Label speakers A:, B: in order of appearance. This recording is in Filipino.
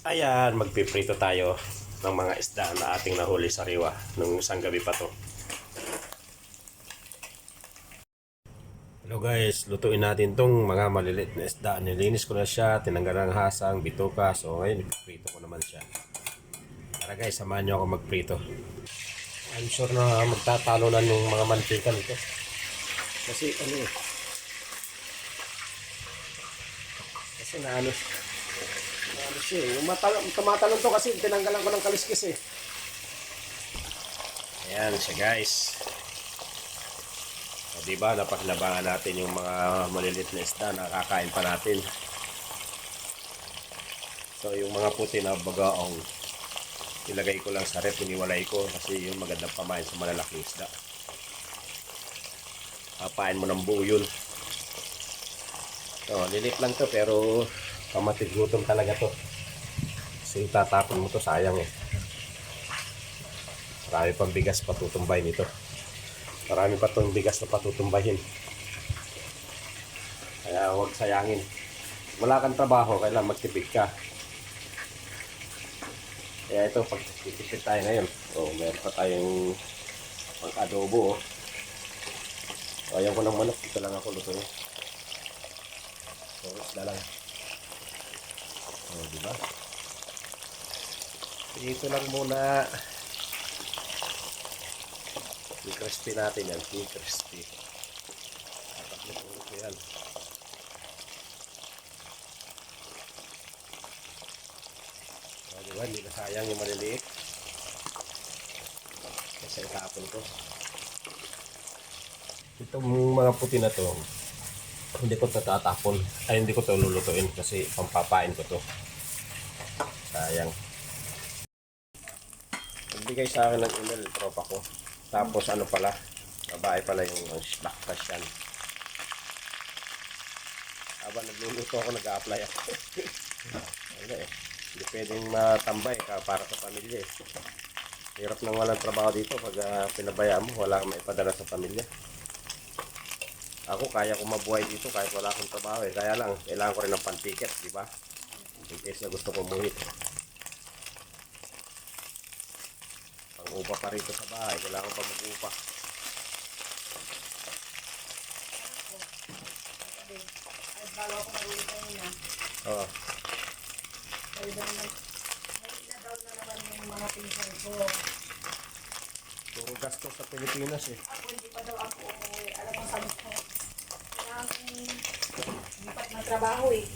A: Ayan, magpiprito tayo ng mga isda na ating nahuli sa riwa nung isang gabi pa to. Hello guys, lutuin natin tong mga maliliit na isda. Nilinis ko na siya, tinanggalan ng hasang, bituka. So ngayon, ipiprito ko naman siya. Tara guys, samahan nyo ako magprito. I'm sure na magtatalo na yung mga mantika nito. Kasi kasi naano siya eh. Yung tumatalon to kasi tinanggalan ko ng kaliskis eh. Ayan siya guys. O diba, napakinabangan natin yung mga maliliit na isda na kakain pa natin. So yung mga puti na bagaong ilagay ko lang sa rep, iniwalay ko kasi yung magandang pamain sa malalaking isda. Papain mo ng buo yun. So lilit lang to pero pamatiggutom talaga to. Kasi tatapon mo to, sayang eh. Marami pang bigas patutumbayin ito. Marami pa itong bigas na patutumbahin. Kaya huwag sayangin. Wala kang trabaho, kailangan magtipid ka. Kaya ito, pag titipid tayo ngayon, meron pa tayong pang-adobo. Ayaw ko ng manok, ito lang ako lutuin. So, isda lang. Diba? Ito lang muna. I-crispy natin yan. I-crispy. Tatakluto ko yan. Diba? Hindi na sayang yung maliliit. Kasi itapon ko. Itong mga puti na to, hindi ko tatapon. Ay, hindi ko ito lulutuin kasi pampapain ko to. Sayang. Nagbigay sa akin ng email, tropa ko. Tapos ano pala, babae pala yung backpass yan. Habang nagluluto ako, nag-a-apply ako. Ano eh, hindi pwedeng matambay ka para sa pamilya eh. Hirap nang walang trabaho dito pag pinabayaan mo, wala kang maipadala sa pamilya. Ako kaya ko mabuhay dito kahit wala akong trabaho eh. Kaya lang, kailangan ko rin ng pan-ticket, di ba? In case na gusto ko umuwi. Pang-upa pa rito sa bahay, kailangan pa mag-upa.
B: Ay, bago ako marunong kayo na.
A: Oo.
B: Ay, na-down na naman yung mga pinsan ko.
A: Puro gastos sa Pilipinas eh.
B: Ako hindi pa daw ako umuwi. Alam mo, sabi ko, kailangan kong lipat ng trabaho eh.